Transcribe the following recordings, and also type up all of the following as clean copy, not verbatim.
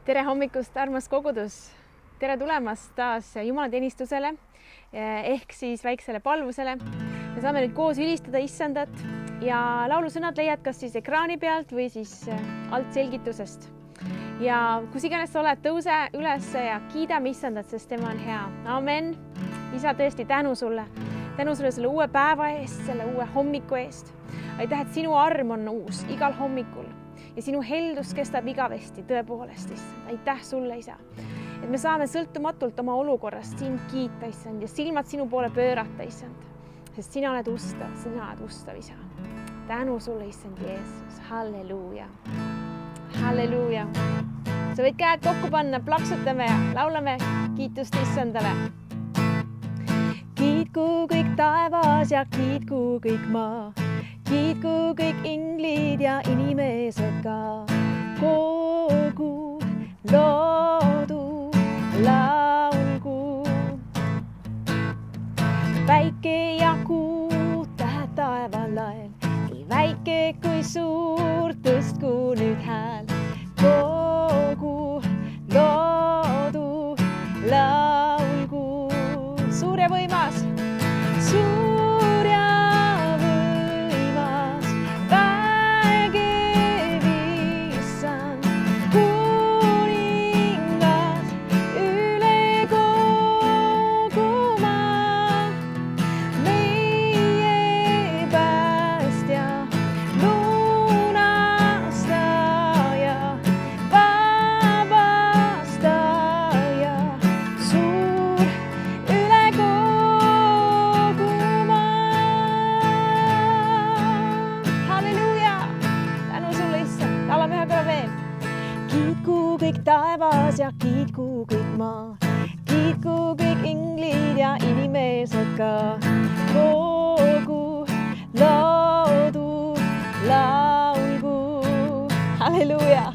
Tere hommikust, armas kogudus! Tere tulemast taas jumalateenistusele ehk siis väiksele palvusele. Me saame nüüd koos ülistada Issandat ja laulusõnad leiad kas siis ekraani pealt või siis alt selgitusest. Ja kus iganes sa oled, tõuse üles ja kiidame Issandat, sest tema on hea. Amen! Isa, tõesti tänu sulle selle uue päeva eest, selle uue hommiku eest. Aitäh, et sinu arm on uus igal hommikul. Ja sinu heldus kestab igavesti, tõepoolest, Issand. Aitäh sulle, Isa, et me saame sõltumatult oma olukorrast sind kiita, Issand, ja silmad sinu poole pöörata, Issand, sest sina oled ustav, Isa. Tänu sulle, Issand Jeesus. Halleluuja. Halleluuja. Sa võid käed kokku panna, plaksutame ja laulame kiitust Issandale. Kiitku kõik taevas ja kiitku kõik maa. Kiitku kõik inglid ja inimesed ka. Kogu loodu laulgu. Päike ja kuu tähed taeval lael. Nii väike kui suur, tõstku nüüd hääl. Kogu loodu laulgu. Suur ja võimas. Suur ja taevas ja kiitku kõik maa. Kiitku kõik inglid ja inimesed ka. Kogu loodu laulgu. Halleluuja!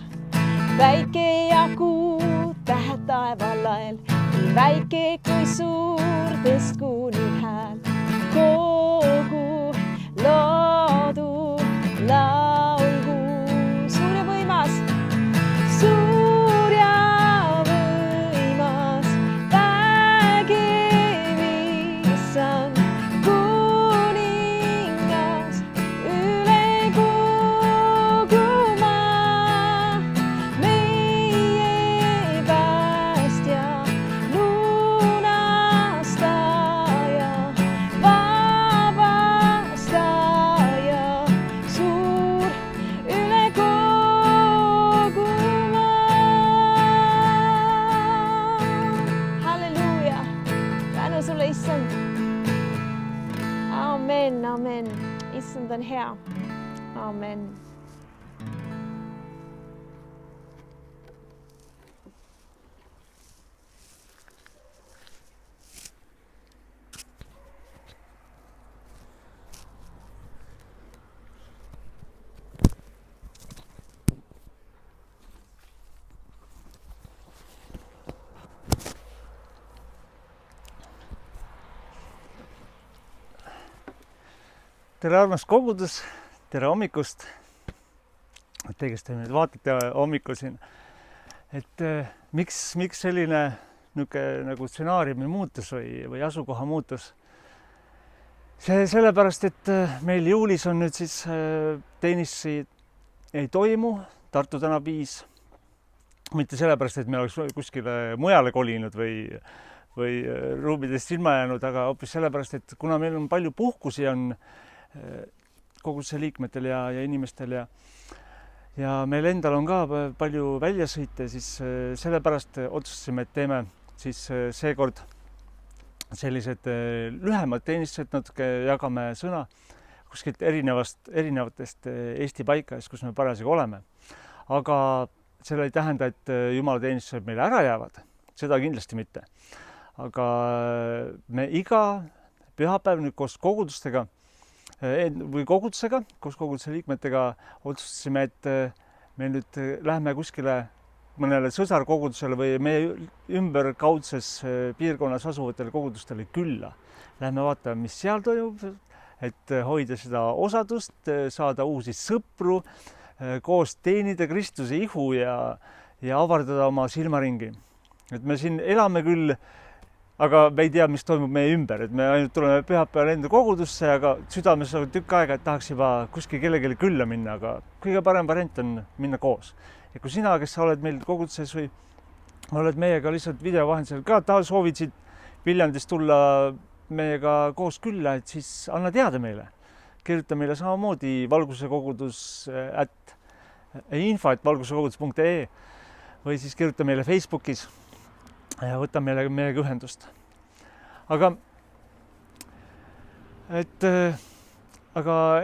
Väike ja kuu tähed taeval lael. Nii väike kui suur, tõstku nüüd hääl. Kogu loodu laulgu. Suur ja võimas. Amen. Issand on hea. Amen. Tere armas kogudus, tere hommikust. Te, kes te nüüd vaatate hommikul siin. Et miks selline nagu stsenaariumi muutus või asukoha muutus? Sellepärast, et meil juulis on nüüd siis teenistusi ei toimu, Tartu täna 5. Mitte sellepärast, et me oleks kuskile mujale kolinud või ruumidest ilma jäänud, aga hoopis sellepärast, et kuna meil on palju puhkusi on koguduse liikmetel ja inimestel ja meil endal on ka palju väljasõite, siis sellepärast otsustasime, et teeme siis seekord sellised lühemad teenistused, natuke jagame sõna kuskilt erinevatest Eesti paikadest, kus me parasjagu oleme. Aga selle ei tähenda, et jumalateenistused meile ära jäävad, seda kindlasti mitte. Aga me iga pühapäev nüüd koos kogudustega või kogudusega, koos koguduse liikmetega otsustasime, et me nüüd lähme kuskile mõnele sõsarkogudusele või meie ümberkaudses piirkonnas asuvatele kogudustele külla. Lähme vaatame, mis seal toimub, et hoida seda osadust, saada uusi sõpru, koos teenida Kristuse ihu ja ja avardada oma silmaringi. Et me siin elame küll, aga me ei tea, mis toimub meie ümber, et me ainult tuleme pühapäeval enda kogudusse, aga südames on tükk aega, et tahaks juba kuskil kellelegi külla minna, aga kõige parem variant on minna koos. Ja kui sina, kes sa oled meil koguduses või oled meiega lihtsalt video vahendusel ka, soovid siit Viljandist tulla meiega koos külla, et siis anna teada meile. Kirjuta meile samamoodi info@valgusekogudus.ee või siis kirjuta meile Facebookis ja võta meiega ühendust. Aga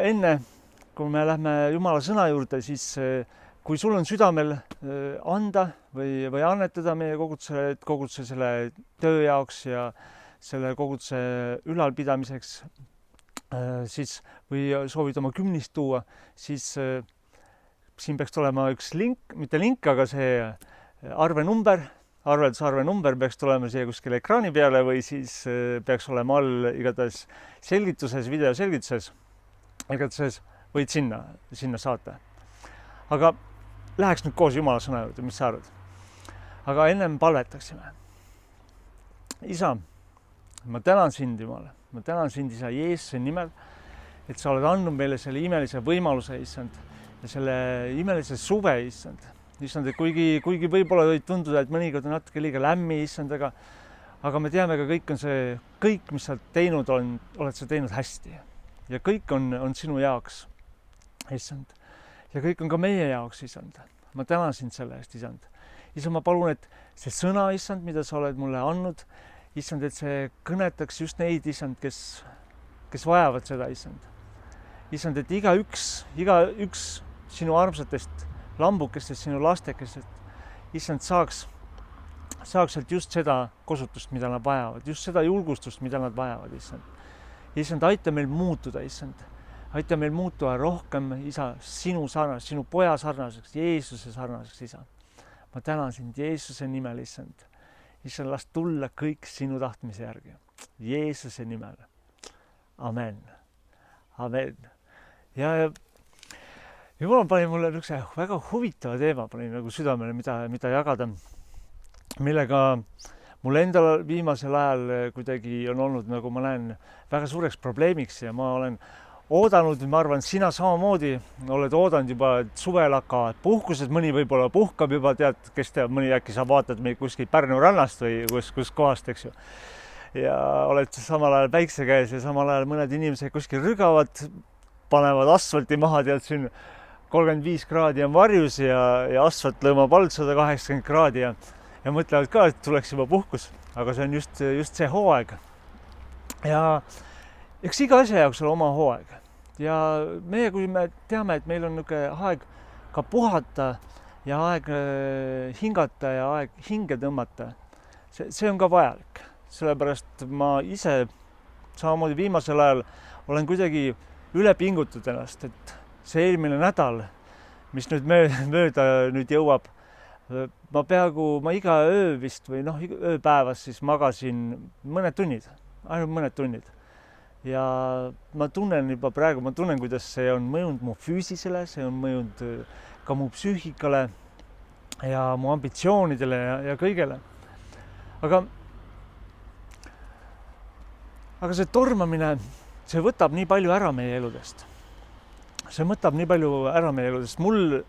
enne, kui me lähme Jumala sõna juurde, siis kui sul on südamel anda või annetada meie kogudusele, et koguduse selle töö jaoks ja selle koguduse ülalpidamiseks, siis või soovid oma kümnist tuua, siis siin peaks olema üks link, mitte link, aga see arveldusarve number peaks tulema siia kuskile ekraani peale või siis peaks olema all igatahes selgituses, videoselgituses. Igatahes võid sinna saata. Aga läheks nüüd koos Jumala sõna juurde, mis sa arvad? Aga ennem palvetaksime. Isa, ma tänan sind, Jumal. Ma tänan sind, Isa, Jeesuse nimel, et sa oled andnud meile selle imelise võimaluse, Issand, ja selle imelise suve, Issand. Issand, et kuigi võib-olla võib tunduda, et mõnikord on natuke liiga lämmi, Issand, aga me teame ka kõik, mis sa teinud oled sa teinud hästi. Ja kõik on sinu jaoks, Issand. Ja kõik on ka meie jaoks, Issand. Ma tänan sind selle eest, Issand. Issand, ma palun, et see sõna, Issand, mida sa oled mulle andnud, Issand, et see kõnetaks just neid, Issand, kes vajavad seda, Issand. Issand, et igaüks sinu armsatest lambukestest, sinu lastekestest, Issand, saaks sealt just seda kosutust, mida nad vajavad, just seda julgustust, mida nad vajavad, Issand. Issand, aita meil muutuda, Issand. Aita meil muutua rohkem, Isa, sinu sarnaseks, sinu poja sarnaseks, Jeesuse sarnaseks, Isa. Ma tänan sind Jeesuse nimel, Issand. Issand, las tulla kõik sinu tahtmise järgi. Jeesuse nimel. Amen. Amen. Ja Jumal pani mulle väga huvitava teema pani nagu südamele, mida jagada, millega mul endal viimasel ajal kuidagi on olnud, nagu ma näen, väga suureks probleemiks ja ma olen oodanud, ma arvan, sina samamoodi oled oodanud juba, et suvel hakkavad puhkused, mõni võib-olla puhkab juba, tead, kes teab, mõni äkki sa vaatad meid kuskil Pärnu rannast või kus kohast, eks ju. Ja oled samal ajal päikse käes ja samal ajal mõned inimesed kuskil rügavad, panevad asfalti maha, tead, siin 35 kraadi on varjus ja asfalt lõõmab alt 180 kraadi ja mõtlevad ka, et tuleks juba puhkus, aga see on just see hooaeg. Ja eks iga asja jaoks on oma hooaeg ja meie, kui me teame, et meil on niisugune aeg ka puhata ja aeg hingata ja aeg hinge tõmmata, see on ka vajalik. Sellepärast ma ise samamoodi viimasel ajal olen kuidagi üle pingutud ennast, et see eelmine nädal, mis nüüd mööda nüüd jõuab, ma iga öö vist või ööpäevas siis magasin mõned tunnid, ainult mõned tunnid. Ja ma tunnen juba praegu, kuidas see on mõjunud mu füüsisele, see on mõjunud ka mu psüühikale ja mu ambitsioonidele ja kõigele. Aga see tormamine, see võtab nii palju ära meie eludest. See võtab nii palju ära meie eludest. Mul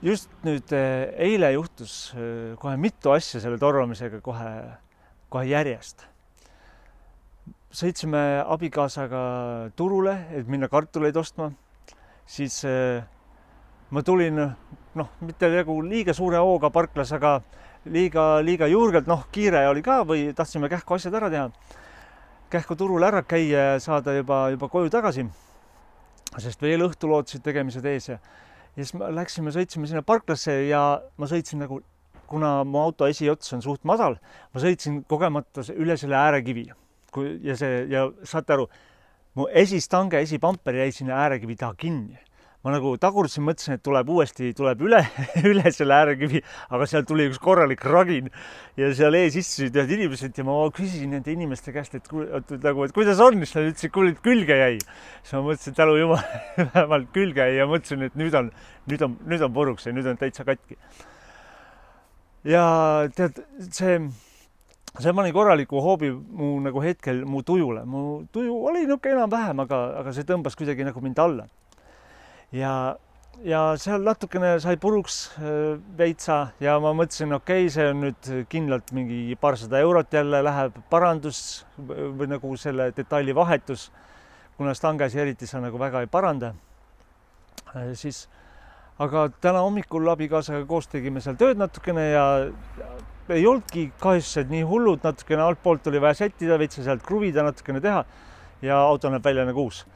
just nüüd eile juhtus kohe mitu asja selle tormamisega kohe järjest. Sõitsime abikaasaga turule, et minna kartuleid ostma. Siis ma tulin, mitte liiga suure hooga parklas, aga liiga juurgelt, kiire oli ka või tahtsime kähku asjad ära teha. Kähku turule ära käia ja saada juba koju tagasi, sest veel õhtul ootasid tegemised ees. Ja siis sõitsime sinna parklasse ja ma sõitsin kuna mu auto esiots on suht madal, ma sõitsin kogemata üle selle äärekivi. Ja saate aru, mu esistange, esipamper jäi sinna äärekivi taha kinni. ma nagu tagurdasin, mõtlesin, et tuleb üle, üle selle äärekivi, aga seal tuli üks korralik ragin ja seal ees istusid ühed inimesed ja ma küsisin nende inimeste käest, et kuidas on, siis nad ütlesid, kuule, külge jäi. Siis ma mõtlesin, tänu jumal, vähemalt külge jäi ja mõtlesin, et nüüd on puruks ja nüüd on täitsa katki. Ja tead, see pani korraliku hoobi mu nagu hetkel mu tujule. Mu tuju oli enam-vähem, aga see tõmbas kuidagi nagu mind alla. Ja seal natukene sai puruks veitsa ja ma mõtlesin, okei, see on nüüd kindlalt mingi paarsada eurot jälle läheb parandus või nagu selle detaili vahetus, kuna stanges eriti sa nagu väga ei paranda. Aga täna hommikul abikaasaga koos tegime seal tööd natukene ja ei olnudki kahjustused nii hullud, natukene altpoolt oli vaja sättida, veitsa sealt kruvida, natukene teha ja auto näeb välja nagu uus.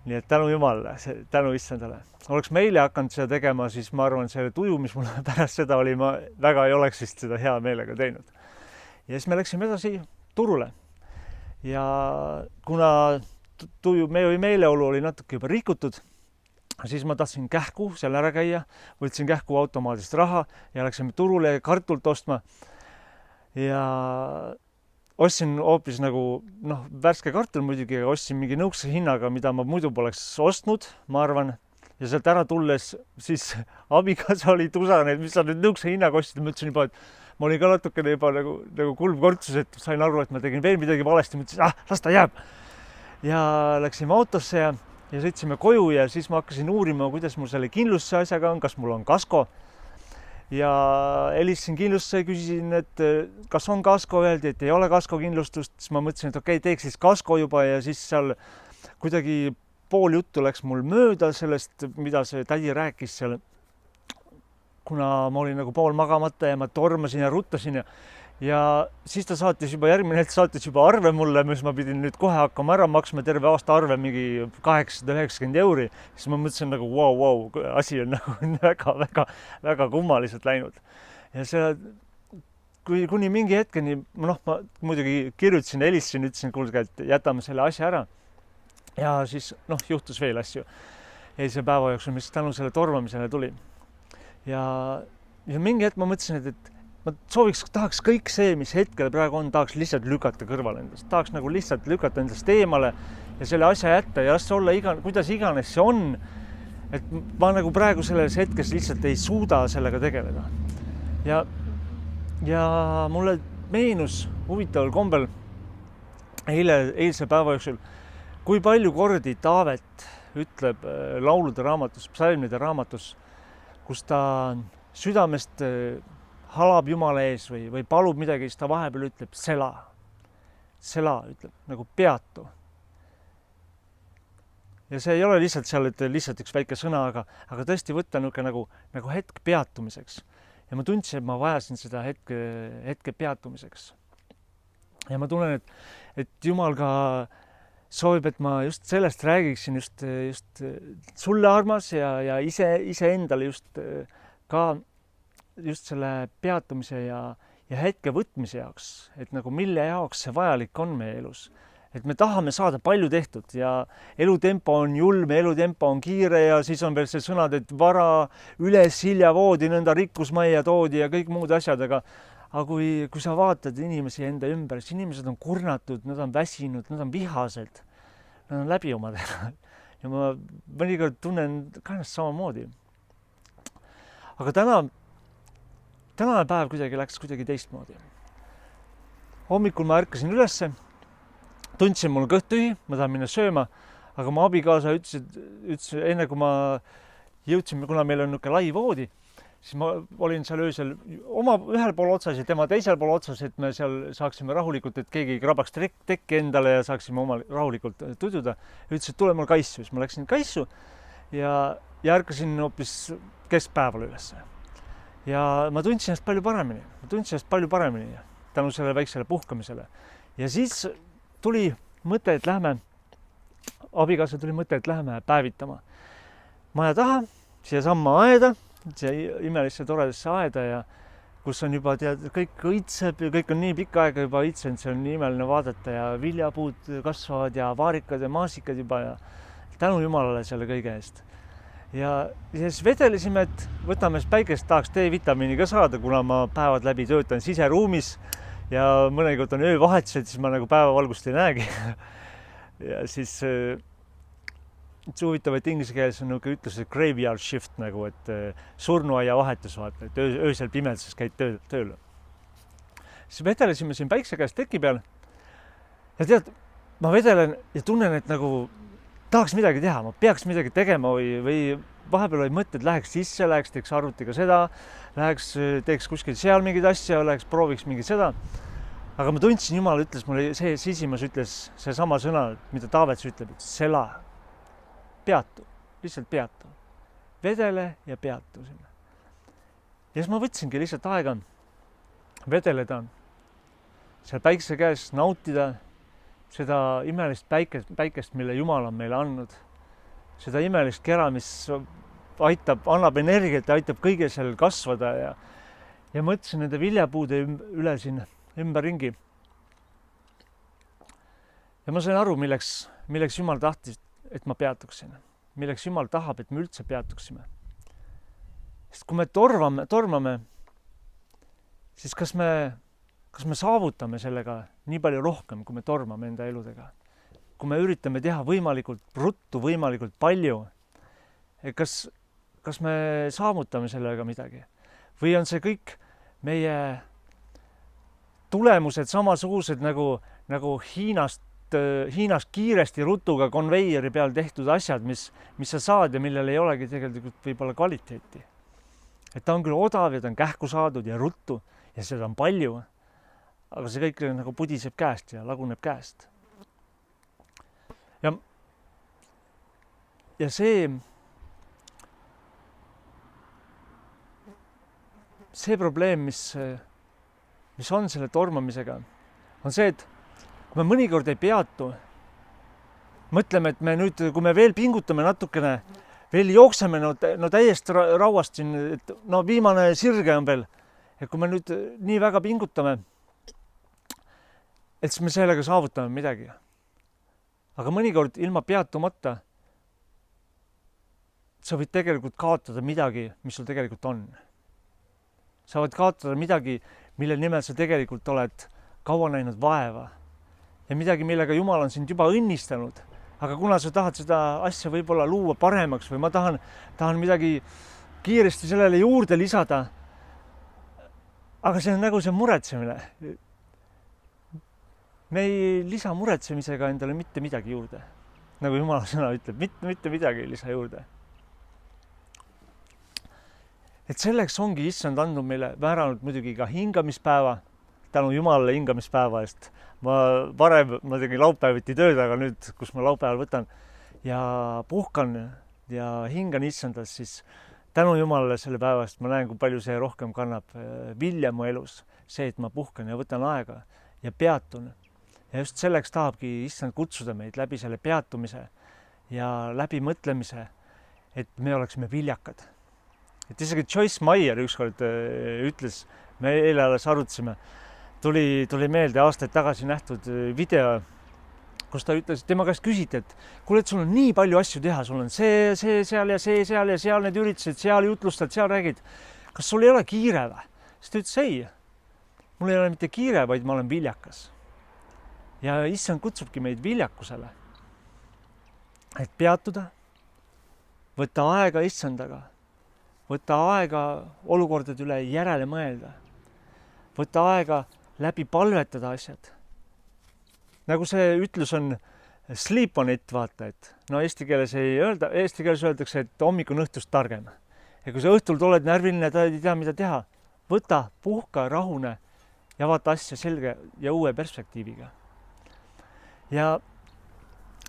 Nii et tänu jumalale, tänu issandale. Oleks meile hakanud seda tegema, siis ma arvan, selle tuju, mis mul pärast seda oli, ma väga ei oleks vist seda hea meelega teinud. Ja siis me läksime edasi turule. Ja kuna meie meeleolu oli natuke juba rikutud, siis ma tahtsin kähku seal ära käia, võtsin kähku automaadist raha ja läksime turule kartult ostma. Ja ostsin hoopis nagu, värske kartul muidugi, ostsin mingi nõukse hinnaga, mida ma muidu poleks ostnud, ma arvan. Ja sealt ära tulles, siis abikaasa oli tusane, et mis sa nüüd nõukse hinnaga ostsid. Ma ütlesin juba, et ma olin ka natukene juba nagu kulmkortsus, et sain aru, et ma tegin veel midagi valesti. Ma ütlesin, las ta jääb. Ja läksime autosse ja sõitsime koju ja siis ma hakkasin uurima, kuidas mul selle kindlustuse asjaga on, kas mul on kasko. Ja helistasin kindlustusse ja küsisin, et kas on kasko, öeldi, et ei ole kasko kindlustust. Siis ma mõtlesin, et okei, teeks siis kasko juba ja siis seal kuidagi pool juttu läks mul mööda sellest, mida see tädi rääkis seal. Kuna ma olin nagu pool magamata ja ma tormasin ja ruttasin ja siis ta järgmine hetk saatis juba arve mulle, mis ma pidin nüüd kohe hakkama ära maksma terve aasta arve mingi 890 euri. Siis ma mõtlesin nagu wow, asi on nagu väga kummaliselt läinud. Ja see, kuni mingi hetkeni, ma muidugi kirjutasin, helistasin, ütlesin, kuulge, et jätame selle asja ära. Ja siis juhtus veel asju. Eilse päeva jooksul, mis tänu selle tormamisele tuli. Ja mingi hetk ma mõtlesin, et ma tahaks kõik see, mis hetkel praegu on, tahaks lihtsalt lükata kõrvale endast. Tahaks nagu lihtsalt lükata endast eemale ja selle asja jätta ja las olla kuidas iganes see on. Et ma nagu praegu selles hetkes lihtsalt ei suuda sellega tegeleda. Ja mulle meenus huvitaval kombel eilse päeva jooksul, kui palju kordi Taavet ütleb laulude raamatus, psalmide raamatus, kus ta südamest halab Jumala ees või palub midagi, siis ta vahepeal ütleb sela. Sela ütleb nagu peatu. Ja see ei ole lihtsalt seal, et lihtsalt üks väike sõna, aga tõesti võtta nagu hetk peatumiseks. Ja ma tundsin, et ma vajasin seda hetke peatumiseks. Ja ma tunnen, et Jumal ka soovib, et ma just sellest räägiksin, just sulle armas ja ise endale just ka just selle peatumise ja hetke võtmise jaoks, et nagu mille jaoks see vajalik on meie elus. Et me tahame saada palju tehtud ja elutempo on julm, elutempo on kiire ja siis on veel see sõnad, et vara üles hilja voodi, nõnda rikkusmajja toodi ja kõik muud asjad, aga kui sa vaatad inimesi enda ümber, siis inimesed on kurnatud, nad on väsinud, nad on vihased, nad on läbi oma teha. Ja ma mõnikord tunnen ka ennast samamoodi. Aga tänane päev läks kuidagi teistmoodi. Hommikul ma ärkasin ülesse, tundsin mul kõht tühi, ma tahan minna sööma, aga mu abikaasa ütles enne kui ma jõudsime, kuna meil on niisugune lai voodi, siis ma olin seal öösel oma ühel pool otsas ja tema teisel pool otsas, et me seal saaksime rahulikult, et keegi ei krabaks tekki endale ja saaksime oma rahulikult tududa. Ütles, et tule mul kaissu, siis ma läksin kaissu ja ärkasin hoopis keskpäeval üles. Ja ma tundsin ennast palju paremini tänu sellele väiksele puhkamisele. Ja siis tuli mõte, et abikaasa tuli mõte, et lähme päevitama maja taha, siia samma aeda, siia imelisse toredasse aeda ja kus on juba kõik õitseb ja kõik on nii pikka aega juba õitsenud, see on nii imeline vaadata ja viljapuud kasvavad ja vaarikad ja maasikad juba ja tänu Jumalale selle kõige eest. ja siis vedelesime, et võtame siis päikest, tahaks D-vitamiini ka saada, kuna ma päevad läbi töötan siseruumis ja mõnikord on öövahetused, siis ma nagu päevavalgust ei näegi. Ja siis see huvitav, et inglise keeles on niisugune ütlus, et graveyard shift nagu, et surnuaia vahetus vaata, et öösel pimeduses käid tööl. Siis vedelesime siin päikse käes teki peal ja tead, ma vedelen ja tunnen, et nagu tahaks midagi teha, ma peaks midagi tegema või vahepeal olid mõtted, läheks sisse, läheks teeks arvutiga seda, läheks teeks kuskil seal mingeid asja, läheks prooviks mingit seda. Aga ma tundsin, Jumal ütles mulle, see sisimas ütles see sama sõna, mida Taavets ütleb, et sela, peatu, lihtsalt peatu. Vedele ja peatu sinna. Ja siis ma võtsingi lihtsalt aega vedeleda, seal päikse käes nautida seda imelist päikest, mille Jumal on meile andnud. Seda imelist kera, mis aitab, annab energiat ja aitab kõige seal kasvada ja mõtlesin nende viljapuude üle siin ümberringi. Ja ma sain aru, milleks Jumal tahtis, et ma peatuksin. Milleks Jumal tahab, et me üldse peatuksime. Sest kui me tormame, siis kas me saavutame sellega nii palju rohkem, kui me tormame enda eludega? Kui me üritame teha võimalikult ruttu, võimalikult palju, kas me saavutame sellega midagi? Või on see kõik meie tulemused samasugused nagu Hiinas kiiresti rutuga konveieri peal tehtud asjad, mis sa saad ja millel ei olegi tegelikult võib-olla kvaliteeti. Et ta on küll odav ja ta on kähku saadud ja ruttu ja seda on palju, aga see kõik nagu pudiseb käest ja laguneb käest. Ja see probleem, mis on selle tormamisega, on see, et kui me mõnikord ei peatu, mõtleme, et me nüüd, kui me veel pingutame natukene, veel jookseme täiesti rauast siin, et viimane sirge on veel, et kui me nüüd nii väga pingutame, et siis me sellega saavutame midagi. Aga mõnikord ilma peatumata sa võid tegelikult kaotada midagi, mis sul tegelikult on. Sa võid kaotada midagi, mille nimel sa tegelikult oled kaua näinud vaeva ja midagi, millega Jumal on sind juba õnnistanud. Aga kuna sa tahad seda asja võib-olla luua paremaks või ma tahan midagi kiiresti sellele juurde lisada, aga see on nagu see muretsemine. Me ei lisa muretsemisega endale mitte midagi juurde. Nagu Jumala sõna ütleb, mitte midagi ei lisa juurde. Et selleks ongi issand andnud meile määranud muidugi ka hingamispäeva, tänu Jumalale hingamispäeva eest. Ma tegin laupäeviti tööd, aga nüüd, kus ma laupäeval võtan ja puhkan ja hingan issandas, siis tänu Jumalale selle päeva eest ma näen, kui palju see rohkem kannab vilja mu elus. See, et ma puhkan ja võtan aega ja peatun. Ja just selleks tahabki issand kutsuda meid läbi selle peatumise ja läbi mõtlemise, et me oleksime viljakad. Et isegi Joyce Meyer ükskord ütles, me eile alles arutasime, tuli meelde aastaid tagasi nähtud video, kus ta ütles, et tema käest küsiti, et kuule, et sul on nii palju asju teha, sul on see seal ja see seal ja seal need üritused, seal jutlustad, seal räägid. Kas sul ei ole kiire või? Siis ta ütles, ei, mul ei ole mitte kiire, vaid ma olen viljakas. Ja issand kutsubki meid viljakusele, et peatuda, võtta aega issandaga, võtta aega olukordade üle järele mõelda, võtta aega läbi palvetada asjad. Nagu see ütlus on sleep on it, vaata, et eesti keeles öeldakse, et hommik on õhtust targem. Ja kui sa õhtul oled närviline, ei tea, mida teha, võta, puhka, rahune ja vaata asja selge ja uue perspektiiviga. Ja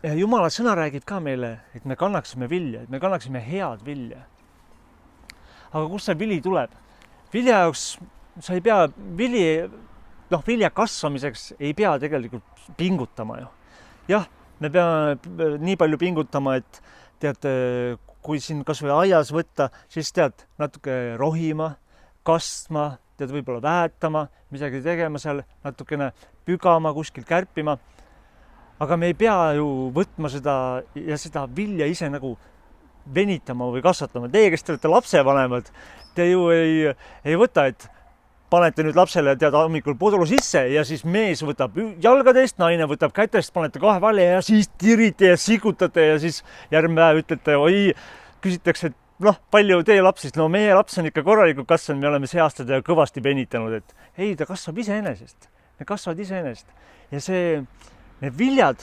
Jumala sõna räägib ka meile, et me kannaksime vilja, et me kannaksime head vilja. Aga kust see vili tuleb? Vilja jaoks sa ei pea, vilja kasvamiseks ei pea tegelikult pingutama ju. Jah, me peame nii palju pingutama, et tead, kui siin kas või aias võtta, siis tead natuke rohima, kastma, tead võib-olla väetama, midagi tegema seal, natukene pügama, kuskil kärpima. Aga me ei pea ju võtma seda vilja ise nagu venitama või kasvatama. Teie, kes te olete lapsevanemad, te ju ei võta, et panete nüüd lapsele hommikul pudru sisse ja siis mees võtab jalgadest, naine võtab kätest, panete kahe vahele ja siis tirite ja sikutate ja siis järgmine päev ütlete, oi, küsitakse, et palju teie laps siis? No meie laps on ikka korralikult kasvanud, me oleme see aasta teda kõvasti venitanud, et ei, ta kasvab iseenesest. Need kasvavad iseenesest. Ja need viljad,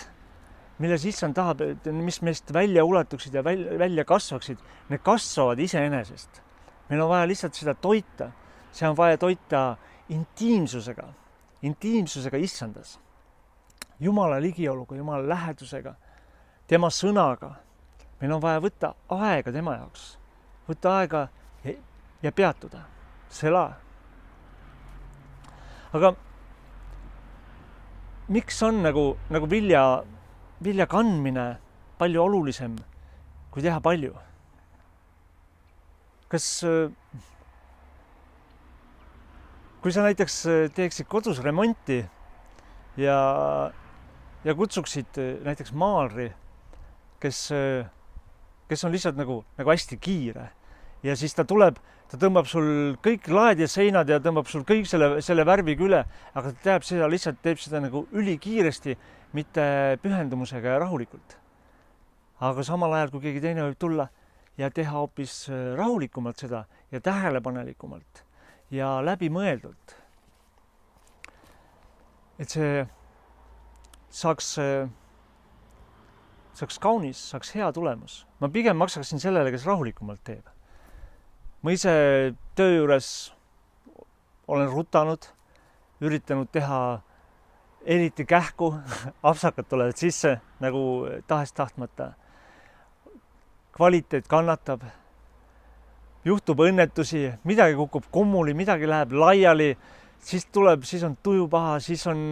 milles issand tahab, mis meist välja ulatuksid ja välja kasvaksid, need kasvavad iseenesest. Meil on vaja lihtsalt seda toita. See on vaja toita intiimsusega issandas. Jumala ligioluga, Jumala lähedusega, tema sõnaga. Meil on vaja võtta aega tema jaoks. Võtta aega ja peatuda. Sela. Aga miks on nagu vilja kandmine palju olulisem kui teha palju? Kui sa näiteks teeksid kodus remonti ja kutsuksid näiteks maalri, kes on lihtsalt nagu hästi kiire ja siis ta tuleb, ta tõmbab sul kõik laed ja seinad ja tõmbab sul kõik selle värviga üle, aga ta teeb seda nagu ülikiiresti, mitte pühendumusega ja rahulikult. Aga samal ajal, kui keegi teine võib tulla ja teha hoopis rahulikumalt seda ja tähelepanelikumalt ja läbimõeldult, et see saaks kaunis, saaks hea tulemus. Ma pigem maksaksin sellele, kes rahulikumalt teeb. Ma ise töö juures olen rutanud, üritanud teha eriti kähku, apsakad tulevad sisse nagu tahes-tahtmata. Kvaliteet kannatab, juhtub õnnetusi, midagi kukub kummuli, midagi läheb laiali, siis on tuju paha, siis on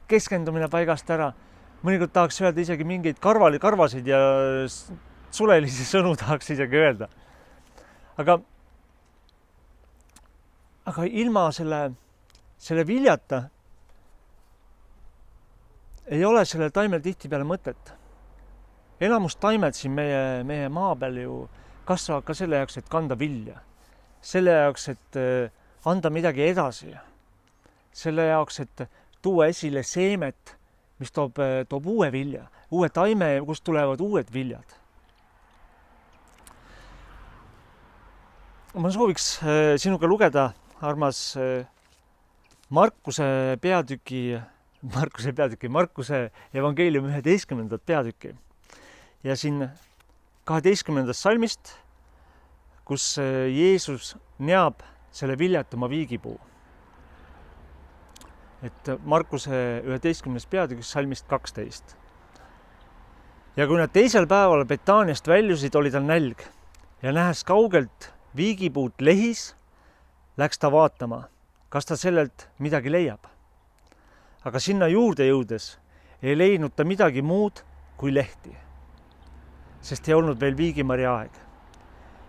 keskendumine paigast ära. Mõnikord tahaks öelda isegi mingeid karvasid ja sulelisi sõnu tahaks isegi öelda. Aga ilma selle viljata ei ole sellel taimel tihtipeale mõtet. Enamus taimed siin meie maa peal ju kasvavad ka selle jaoks, et kanda vilja. Selle jaoks, et anda midagi edasi. Selle jaoks, et tuua esile seemet, mis toob uue vilja, uue taime, kust tulevad uued viljad. Ma sooviks sinuga lugeda, armas, Markuse evangeeliumi 11. peatüki. Ja siin 12. salmist, kus Jeesus neab selle viljatuma viigipuu. Et Markuse 11. peatükis salmist 12. Ja kui nad teisel päeval Betaaniast väljusid, oli tal nälg ja nähes kaugelt viigipuut lehis, läks ta vaatama, kas ta sellelt midagi leiab. Aga sinna juurde jõudes ei leidnud ta midagi muud kui lehti, sest ei olnud veel viigimarja aeg.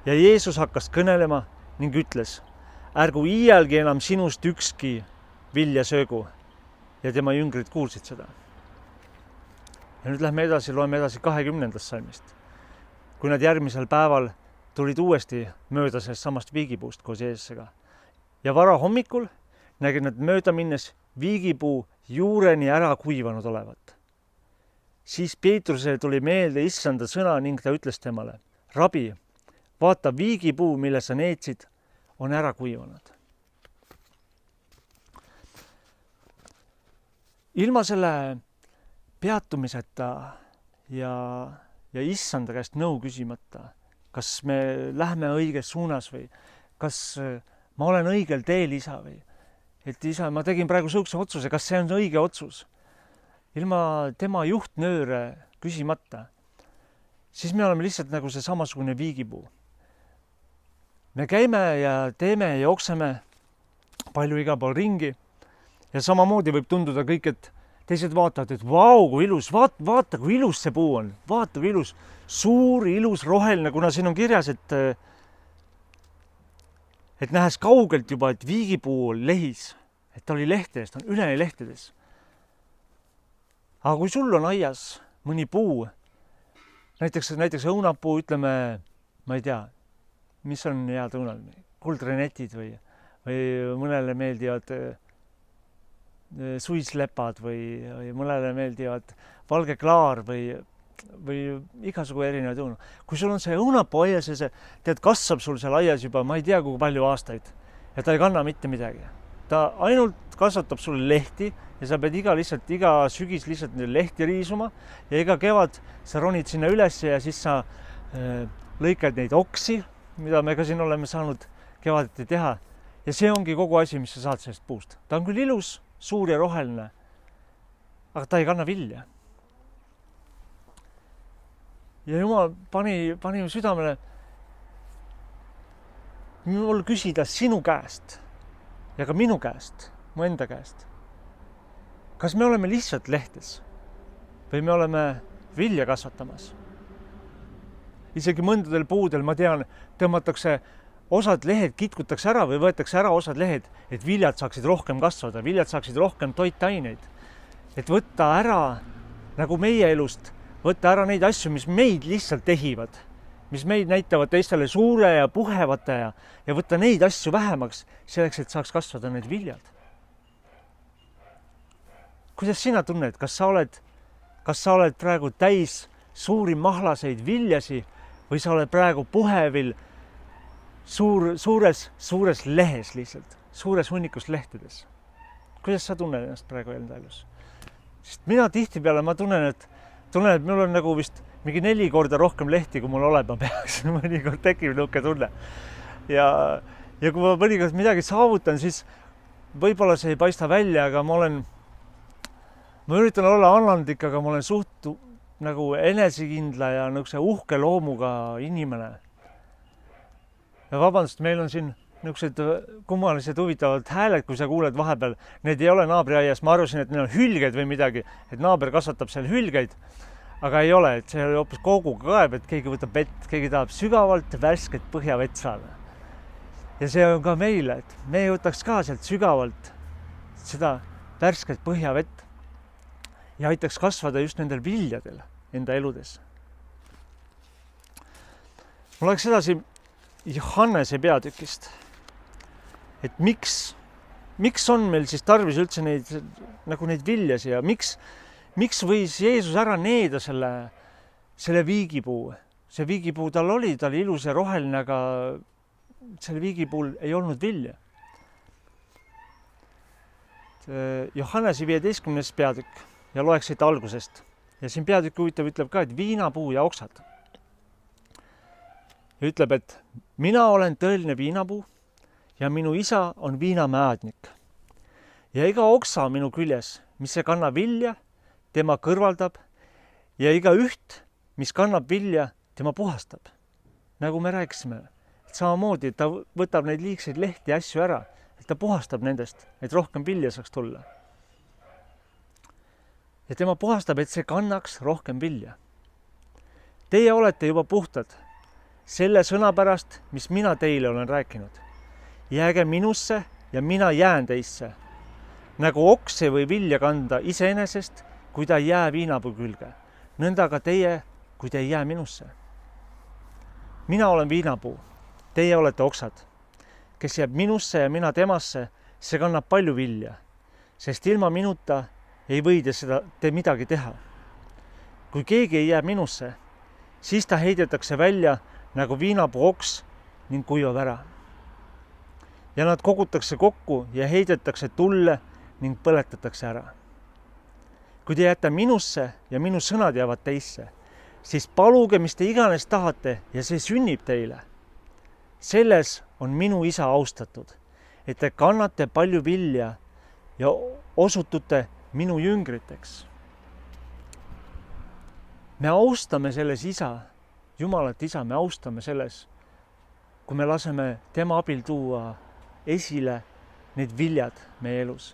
Ja Jeesus hakkas kõnelema ning ütles, ärgu iialgi enam sinust ükski vilja söögu. Ja tema jüngrid kuulsid seda. Ja nüüd lähme edasi, loeme edasi 20. salmist. Kui nad järgmisel päeval tulid uuesti mööda sellest samast viigipuust koos Jeesusega. Ja vara hommikul nägid nad mööda minnes viigipuu juureni ära kuivanud olevat. Siis Peetrusele tuli meelde issanda sõna ning ta ütles temale, rabi, vaata viigipuu, mille sa neetsid, on ära kuivanud. Ilma selle peatumiseta ja issanda käest nõu küsimata, kas me lähme õiges suunas või kas ma olen õigel teel, isa, või et isa, ma tegin praegu sihukese otsuse, kas see on õige otsus. Ilma tema juhtnööre küsimata, siis me oleme lihtsalt nagu see samasugune viigipuu. Me käime ja teeme ja jookseme palju igal pool ringi ja samamoodi võib tunduda kõik, et teised vaatavad, et vau, kui ilus, vaata, kui ilus see puu on, vaata, kui ilus, suur, ilus, roheline, kuna siin on kirjas, et nähes kaugelt juba, et viigipuu on lehis, et ta oli lehtedes, ta on üleni lehtedes. Aga kui sul on aias mõni puu, näiteks õunapuu, ütleme, ma ei tea, mis on head õunad, kuldrenetid või mõnele meeldivad suislepad või mõnele meeldivad valge klaar või igasugu erinevaid õunu. Kui sul on see õunapuu aias ja see, tead, kasvab sul seal aias juba, ma ei tea, kui palju aastaid ja ta ei kanna mitte midagi. Ta ainult kasvatab sulle lehti ja sa pead iga sügis lihtsalt lehti riisuma ja iga kevad sa ronid sinna üles ja siis sa lõikad neid oksi, mida me ka siin oleme saanud kevadeti teha. Ja see ongi kogu asi, mis sa saad sellest puust. Ta on küll ilus, suur ja roheline, aga ta ei kanna vilja. Ja Jumal pani südamele mul küsida sinu käest ja ka minu käest, mu enda käest. Kas me oleme lihtsalt lehtes või me oleme vilja kasvatamas? Isegi mõndadel puudel, ma tean, tõmmatakse osad lehed, kitkutakse ära või võetakse ära osad lehed, et viljad saaksid rohkem kasvada, viljad saaksid rohkem toitaineid. Et võtta ära, nagu meie elust, võtta ära neid asju, mis meid lihtsalt tehivad, mis meid näitavad teistele suure ja puhevate ja võtta neid asju vähemaks, selleks, et saaks kasvada need viljad. Kuidas sina tunned, kas sa oled praegu täis suuri mahlaseid viljasi või sa oled praegu puhevil suures lehes lihtsalt, suures hunnikus lehtedes? Kuidas sa tunned ennast praegu enda elus? Sest mina tihtipeale ma tunnen, et mul on nagu vist mingi 4 korda rohkem lehti, kui mul olema peaks. Mõnikord tekib niisugune tunne. Ja kui ma mõnikord midagi saavutan, siis võib-olla see ei paista välja, aga ma üritan olla annandlik, aga ma olen suht nagu enesekindla ja niisuguse uhke loomuga inimene. Ja vabandust, meil on siin niisugused kummalised huvitavad hääled, kui sa kuuled vahepeal. Need ei ole naabriaias, ma arvasin, et need on hülged või midagi, et naaber kasvatab seal hülgeid. Aga ei ole, et see oli hoopis kooguga kaeb, et keegi võtab vett, keegi tahab sügavalt värsket põhjavett saada. Ja see on ka meile, et me võtaks ka sealt sügavalt seda värsket põhjavett ja aitaks kasvada just nendel viljadel enda eludes. Ma läheks edasi Johannese peatükist, et miks on meil siis tarvis üldse neid viljasi ja miks võis Jeesus ära needa selle viigipuu? See viigipuu tal oli ilus ja roheline, aga selle viigipuul ei olnud vilja. Johannese 15. peatükk ja loeks siit algusest. Ja siin peatükk huvitav ütleb ka, et viinapuu ja oksad. Ja ütleb, et mina olen tõeline viinapuu ja minu isa on viinamäadnik. Ja iga oksa minu küljes, mis ei kanna vilja, tema kõrvaldab ja iga üht, mis kannab vilja, tema puhastab. Nagu me rääkisime, et samamoodi ta võtab neid liigseid lehti ja asju ära, et ta puhastab nendest, et rohkem vilja saaks tulla. Ja tema puhastab, et see kannaks rohkem vilja. Teie olete juba puhtad selle sõna pärast, mis mina teile olen rääkinud. Jääge minusse ja mina jään teisse. Nagu oks ei või vilja kanda iseenesest, kui ta ei jää viinapuu külge. Nõnda ka teie, kui te ei jää minusse. Mina olen viinapuu, teie olete oksad. Kes jääb minusse ja mina temasse, see kannab palju vilja, sest ilma minuta ei või te midagi teha. Kui keegi ei jää minusse, siis ta heidetakse välja nagu viinapuu oks ning kuivab ära. Ja nad kogutakse kokku ja heidetakse tulle ning põletatakse ära. Kui te jääte minusse ja minu sõnad jäävad teisse, siis paluge, mis te iganes tahate ja see sünnib teile. Selles on minu isa austatud, et te kannate palju vilja ja osutute minu jüngriteks. Me austame selles isa, Jumalat isa, me austame selles, kui me laseme tema abil tuua esile need viljad meie elus.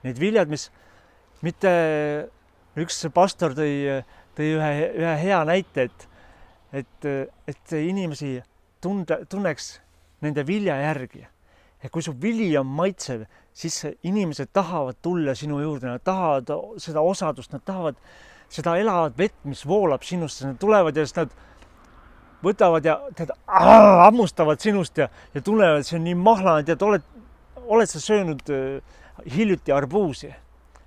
Need viljad, mis mitte üks pastor tõi ühe hea näite, et inimesi tunneks nende vilja järgi. Ja kui su vili on maitsev, siis inimesed tahavad tulla sinu juurde, nad tahavad seda osadust, nad tahavad seda elavat vett, mis voolab sinust, nad tulevad ja siis nad võtavad ja hammustavad sinust ja tunnevad, et see on nii mahlane, tead, oled sa söönud hiljuti arbuusi?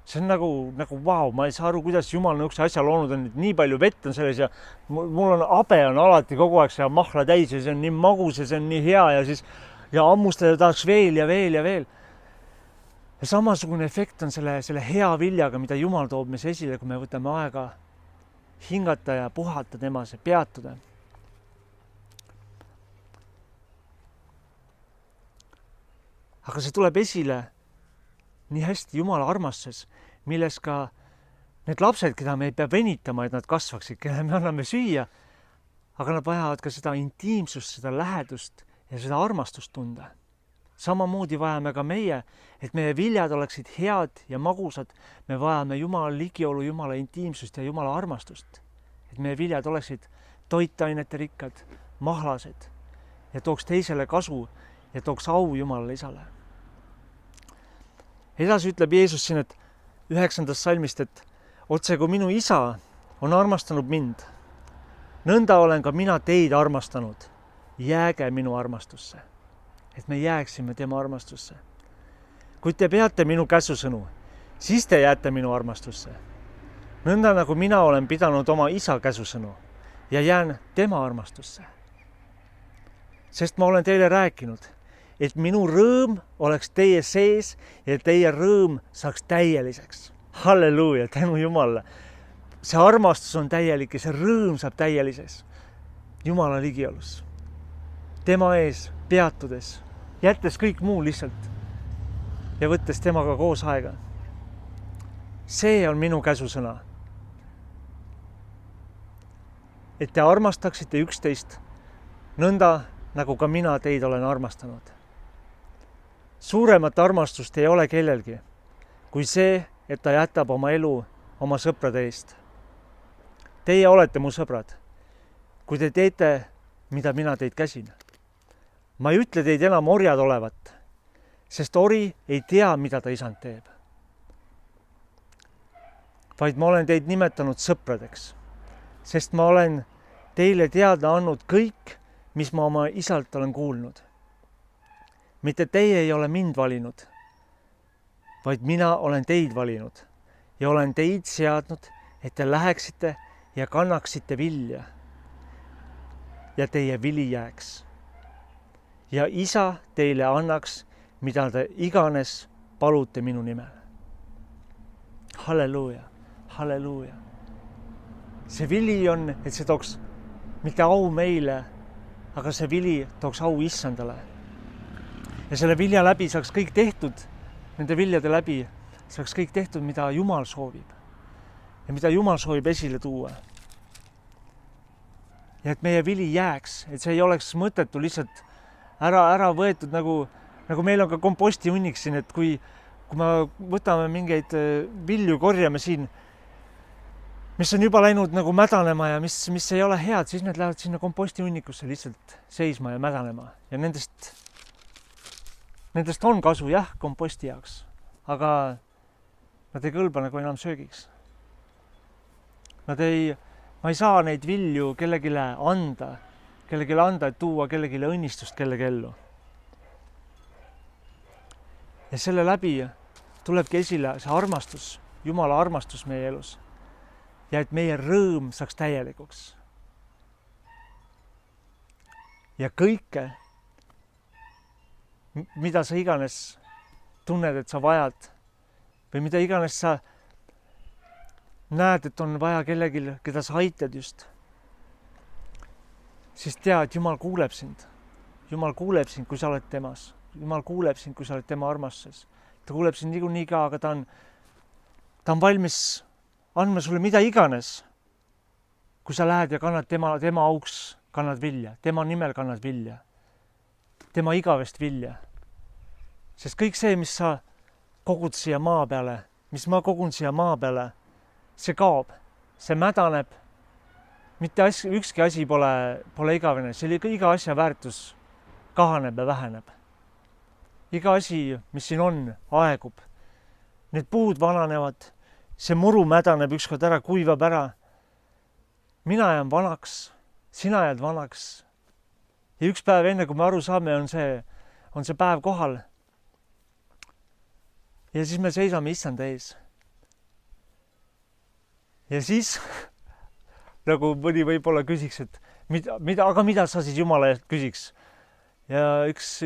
See on nagu vau, ma ei saa aru, kuidas Jumal niisuguse asja loonud on, et nii palju vett on selles ja mul on habe on alati kogu aeg see mahla täis ja see on nii magus ja see on nii hea ja siis ja hammustada tahaks veel ja veel ja veel. Ja samasugune efekt on selle hea viljaga, mida Jumal toob meis esile, kui me võtame aega hingata ja puhata temas ja peatuda. Aga see tuleb esile nii hästi Jumala armastuses, milles ka need lapsed, keda me ei pea venitama, et nad kasvaksid, kelle me anname süüa, aga nad vajavad ka seda intiimsust, seda lähedust ja seda armastust tunda. Samamoodi vajame ka meie, et meie viljad oleksid head ja magusad. Me vajame Jumala ligiolu, Jumala intiimsust ja Jumala armastust. Et meie viljad oleksid toitainete rikkad, mahlased ja tooks teisele kasu ja tooks au Jumalale Isale. Edasi ütleb Jeesus siin, et 9. salmist, et otse kui minu isa on armastanud mind, nõnda olen ka mina teid armastanud. Jääge minu armastusse, et me jääksime tema armastusse. Kui te peate minu käsusõnu, siis te jääte minu armastusse. Nõnda nagu mina olen pidanud oma isa käsusõnu ja jään tema armastusse. Sest ma olen teile rääkinud, et minu rõõm oleks teie sees ja teie rõõm saaks täieliseks. Halleluuja, tänu Jumalale. See armastus on täielik ja see rõõm saab täieliseks Jumala ligiolus. Tema ees peatudes, jättes kõik muu lihtsalt ja võttes temaga koos aega. See on minu käsusõna. Et te armastaksite üksteist nõnda, nagu ka mina teid olen armastanud. Suuremat armastust ei ole kellelgi, kui see, et ta jätab oma elu oma sõprade eest. Teie olete mu sõbrad, kui te teete, mida mina teid käsin. Ma ei ütle teid enam orjad olevat, sest ori ei tea, mida ta isand teeb. Vaid ma olen teid nimetanud sõpradeks, sest ma olen teile teada andnud kõik, mis ma oma isalt olen kuulnud. Mitte teie ei ole mind valinud, vaid mina olen teid valinud ja olen teid seadnud, et te läheksite ja kannaksite vilja ja teie vili jääks. Ja isa teile annaks, mida te iganes palute minu nimel. Halleluuja, halleluuja. See vili on, et see tooks mitte au meile, aga see vili tooks au issandale. Ja selle vilja läbi saaks kõik tehtud, nende viljade läbi saaks kõik tehtud, mida Jumal soovib. Ja mida Jumal soovib esile tuua. Ja et meie vili jääks, et see ei oleks mõttetu lihtsalt ära võetud, nagu meil on ka komposti hunnik siin, et kui me võtame mingeid vilju korjame siin, mis on juba läinud nagu mädanema ja mis ei ole head, siis need lähevad sinna komposti hunnikusse lihtsalt seisma ja mädanema. Ja nendest on kasu jah komposti jaoks, aga nad ei kõlba nagu enam söögiks. Ma ei saa neid vilju kellelegi anda, et tuua kellelegi õnnistust kellegi ellu. Ja selle läbi tulebki esile see armastus, Jumala armastus meie elus. Ja et meie rõõm saaks täielikuks. Ja kõike, mida sa iganes tunned, et sa vajad või mida iganes sa näed, et on vaja kellelgi, keda sa aitad just, siis tea, et Jumal kuuleb sind. Jumal kuuleb sind, kui sa oled temas. Jumal kuuleb sind, kui sa oled tema armastuses. Ta kuuleb sind niikuinii ka, aga ta on valmis andma sulle mida iganes, kui sa lähed ja kannad tema auks, kannad vilja, tema nimel kannad vilja, tema igavest vilja. Sest kõik see, mis sa kogud siia maa peale, mis ma kogun siia maa peale, see kaob, see mädaneb. Mitte ükski asi pole igavene, iga asja väärtus kahaneb ja väheneb. Iga asi, mis siin on, aegub. Need puud vananevad, see muru mädaneb ükskord ära, kuivab ära. mina jään vanaks, sina jääd vanaks. Ja üks päev enne, kui me aru saame, on see päev kohal. Ja siis me seisame issanda ees. Ja siis nagu mõni võib-olla küsiks, et mida sa siis Jumala eest küsiks? Ja üks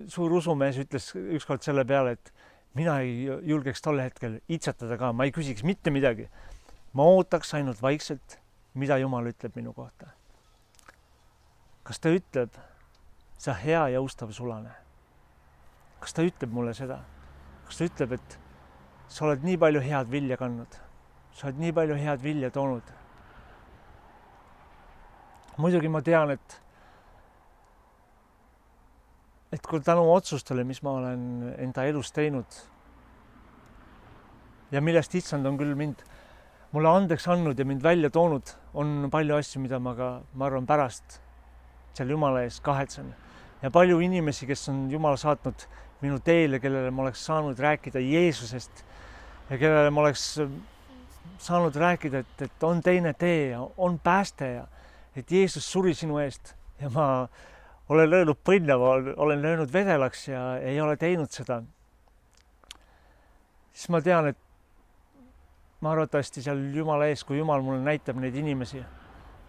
suur usumees ütles ükskord selle peale, et mina ei julgeks tolle hetkel itsetada ka, ma ei küsiks mitte midagi. Ma ootaks ainult vaikselt, mida Jumal ütleb minu kohta. Kas ta ütleb, sa hea ja ustav sulane? Kas ta ütleb mulle seda? Kas ta ütleb, et sa oled nii palju head vilja kandnud? Sa oled nii palju head vilja toonud? Muidugi ma tean, et kui tänu otsustele, mis ma olen enda elus teinud ja millest issand on küll mulle andeks andnud ja mind välja toonud, on palju asju, mida ma arvan pärast seal Jumala ees kahetsen. Ja palju inimesi, kes on Jumal saatnud minu teele, kellele ma oleks saanud rääkida Jeesusest ja kellele ma oleks saanud rääkida, et on teine tee ja on pääste ja et Jeesus suri sinu eest ja ma olen löönud põnna, olen löönud vedelaks ja ei ole teinud seda. Siis ma tean, et ma arvatavasti seal Jumala ees, kui Jumal mulle näitab neid inimesi,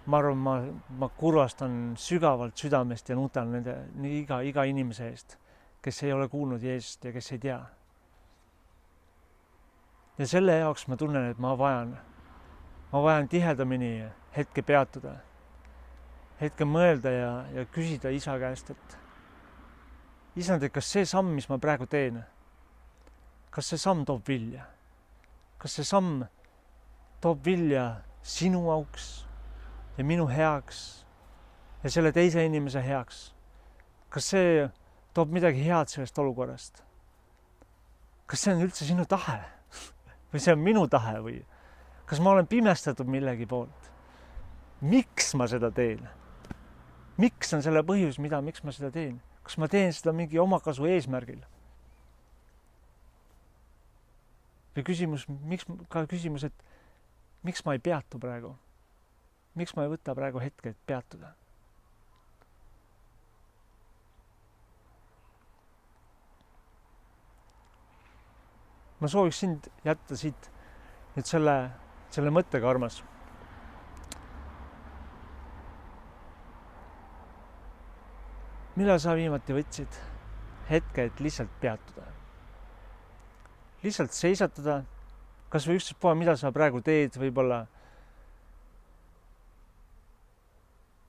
ma arvan, ma kurvastan sügavalt südamest ja nutan nende iga inimese eest, kes ei ole kuulnud Jeesust ja kes ei tea. Ja selle jaoks ma tunnen, et ma vajan tihedamini hetke peatuda. Hetke mõelda ja küsida isa käest, et isand, et kas see samm, mis ma praegu teen, kas see samm toob vilja? Kas see samm toob vilja sinu auks ja minu heaks ja selle teise inimese heaks? Kas see toob midagi head sellest olukorrast? Kas see on üldse sinu tahe? Või see on minu tahe või? Kas ma olen pimestatud millegi poolt? Miks ma seda teen? Miks on selle põhjus, miks ma seda teen? Kas ma teen seda mingi omakasu eesmärgil? Või küsimus, et miks ma ei peatu praegu? Miks ma ei võta praegu hetke, et peatuda? Ma sooviks sind jätta siit nüüd selle mõttega, armas. Millal sa viimati võtsid hetke, et lihtsalt peatuda? Lihtsalt seisatada, kas või ükstaspuha, mida sa praegu teed, võib-olla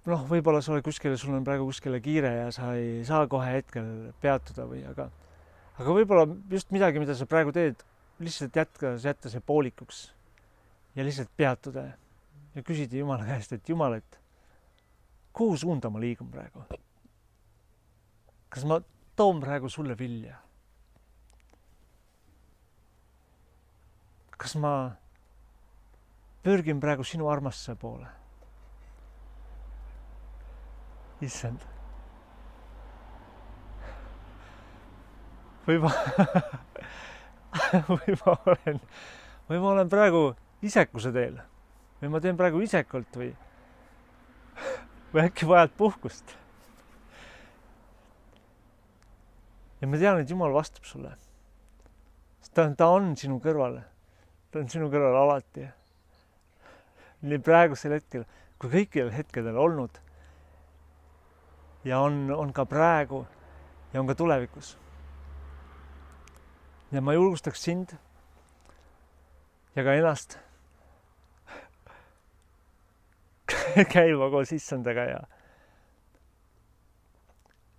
sa oled kuskile, sul on praegu kuskile kiire ja sa ei saa kohe hetkel peatuda või, aga võib-olla just midagi, mida sa praegu teed, lihtsalt jätta see poolikuks ja lihtsalt peatuda ja küsida Jumala käest, et Jumal, et kuhu suunda ma liigun praegu? Kas ma toon praegu sulle vilja? Kas ma pürgin praegu sinu armastuse poole? Issand. Või ma olen praegu isekuse teel või ma teen praegu isekalt või äkki vajad puhkust. Ja ma tean, et Jumal vastab sulle. Ta on sinu kõrval. Ta on sinu kõrval alati. Nii praegusel hetkel, kui kõikidel hetkedel olnud. Ja on ka praegu ja on ka tulevikus. Ja ma julgustaks sind ja ka ennast käima koos issandaga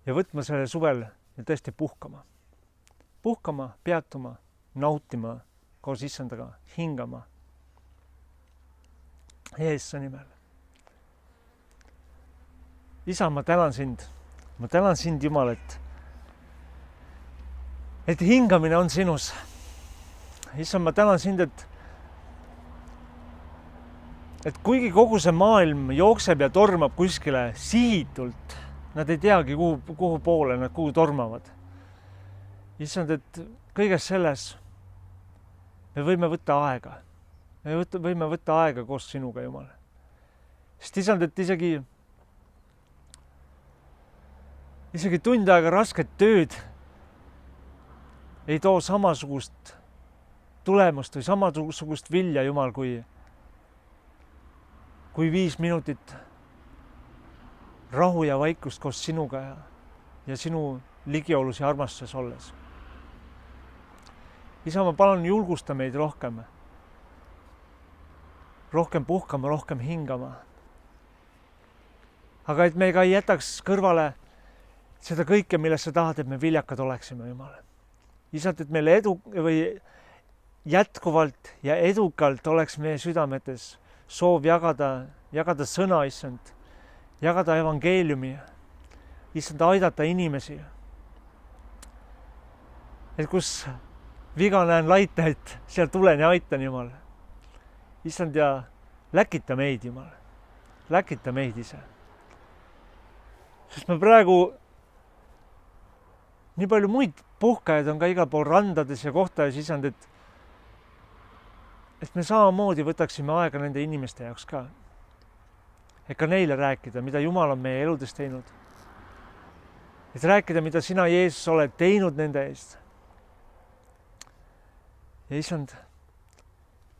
ja võtma selle suvel ja tõesti puhkama. Puhkama, peatuma, nautima koos issandaga, hingama. Jeesuse nimel. Isa, ma tänan sind. Ma tänan sind, Jumal, et hingamine on sinus. Issand, ma tänan sind, et kuigi kogu see maailm jookseb ja tormab kuskile sihitult, nad ei teagi, kuhu poole nad kuhu tormavad. Issand, et kõiges selles me võime võtta aega. me võime võtta aega koos sinuga, Jumal. Sest isand, et isegi tund aega rasket tööd ei too samasugust tulemust või samasugust vilja, Jumal, kui 5 minutit rahu ja vaikust koos sinuga ja sinu ligiolus ja armastuses olles. Isa, ma palun, julgusta meid rohkem puhkama, rohkem hingama. Aga et me ka ei jätaks kõrvale seda kõike, milles sa tahad, et me viljakad oleksime, Jumal. Isad, et meil jätkuvalt ja edukalt oleks meie südametes soov jagada sõna, issand, jagada evangeeliumi, issand, aidata inimesi. Et kus viga näen laita, et seal tulen ja aitan, Jumal. Issand, ja läkita meid, Jumal. Läkita meid ise. Sest me praegu nii palju muid puhkajaid on ka igal pool randades ja kohtades, isand, et me samamoodi võtaksime aega nende inimeste jaoks ka. Et ka neile rääkida, mida Jumal on meie eludes teinud. Et rääkida, mida sina, Jeesus, oled teinud nende eest. Ja isand,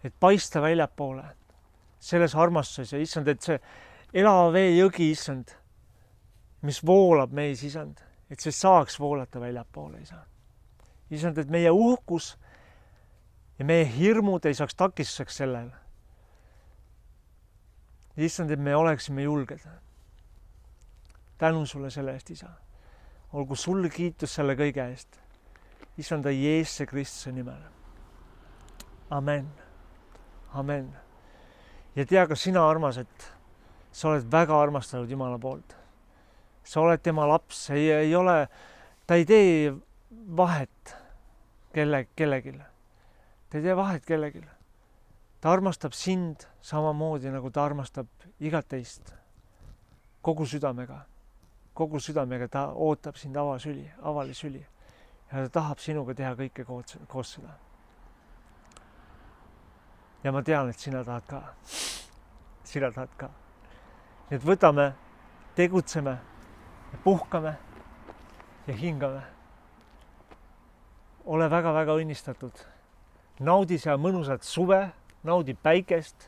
et paista väljapoole selles armastuses ja isand, et see elava vee jõgi, isand, mis voolab meis, isand, et see saaks voolata väljapoole, isa. Isand, et meie uhkus ja meie hirmud ei saaks takistuseks sellel. Issand, et me oleksime julged. Tänu sulle selle eest, isa. Olgu sulle kiitus selle kõige eest. Issanda Jeesuse Kristuse nimel. Amen. Amen. Ja tea ka sina, armas, et sa oled väga armastatud Jumala poolt. Sa oled tema laps. Ta ei tee vahet kellelegi. Ta ei tee vahet kellelegi. Ta armastab sind samamoodi, nagu ta armastab igat teist. Kogu südamega. Kogu südamega ta ootab sind avali süli. Ja ta tahab sinuga teha kõike koos seda. Ja ma tean, et sina tahad ka. Sina tahad ka. Nii et võtame, tegutseme, puhkame ja hingame. Ole väga-väga õnnistatud. Naudi seal mõnusat suve, naudi päikest.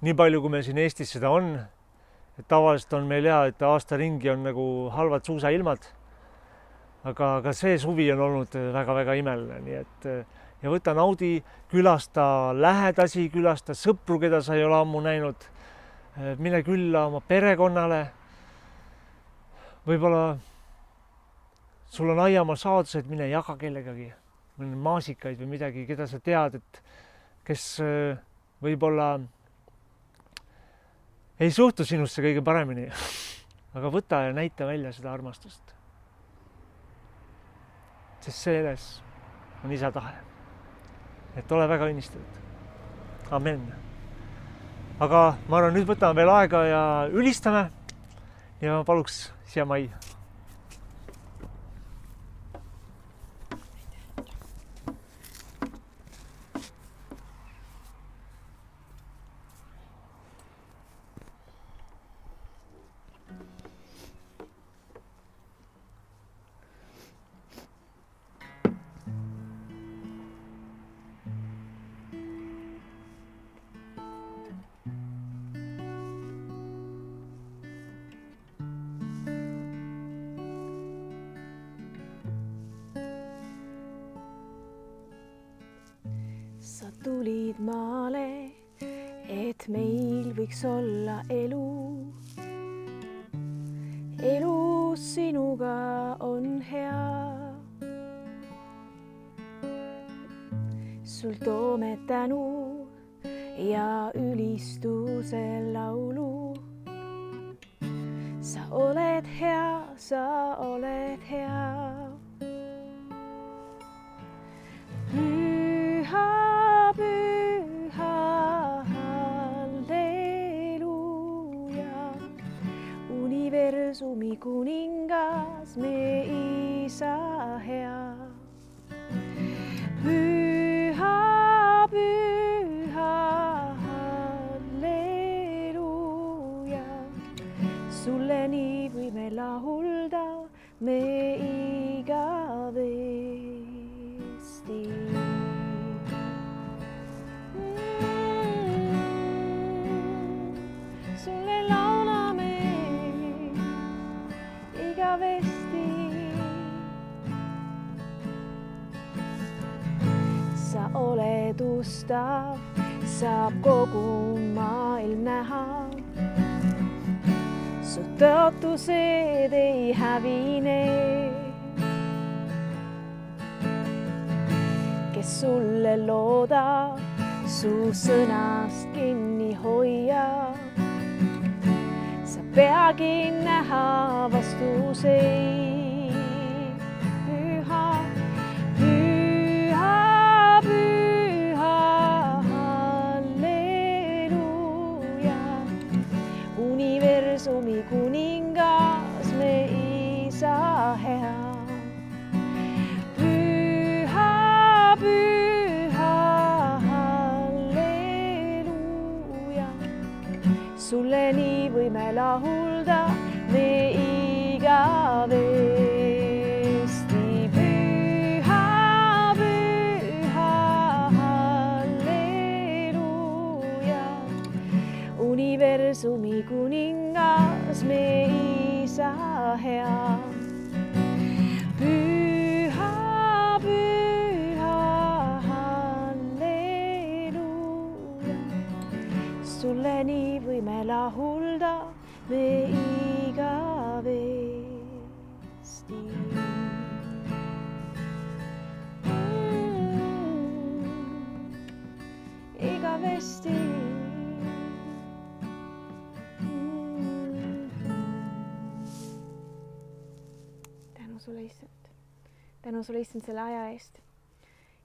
Nii palju, kui meil siin Eestis seda on. Et tavaliselt on meil et aasta ringi on nagu halvad suusailmad. Aga see suvi on olnud väga-väga imeline. Nii et ja võta naudi, külasta lähedasi, külasta sõpru, keda sa ei ole ammu näinud. Mine külla oma perekonnale. Võib-olla sul on aiamaa saadused, mine jaga kellegagi. Maasikaid või midagi, keda sa tead, et kes võib-olla ei suhtu sinusse kõige paremini. Aga võta ja näita välja seda armastust. Sest selles on isa tahe. Et ole väga õnnistatud. Amen. Aga ma arvan, nüüd võtame veel aega ja ülistame ja paluks siia mai. Sa tulid maale, et meil võiks olla elu. Elu sinuga on hea. Sul toome tänu ja ülistuse laulu. Sa oled hea, sa oled hea. Universumi kuningas, me isa hea. Püha, püha, oledustav, saab kogu maailm näha. Su tõotused ei hävine, kes sulle loodab, su sõnast kinni hoiab. Sa peagi näha vastuseid. Püha, püha, püha, halleluuja. Universumi kuningas me isa hea. Püha, püha, halleluuja. Sulle nii võime lahulda me igavesti. Püha, püha, halleluuja. Universumi kuningas me isa hea. Püha, püha, halleluuja. Sulle nii võime lahulda me igavesti. Igavesti. Tänu sulle, issand. Tänu sulle, issand, selle aja eest.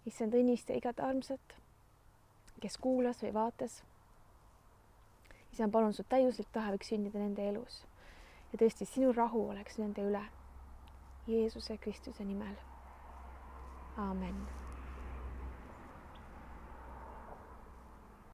Issand, õnnista igat armsat, kes kuulas või vaatas. Issand, palun su täiuslik tahe võiks sünnida nende elus ja tõesti sinu rahu oleks nende üle. Jeesuse Kristuse nimel. Aamen.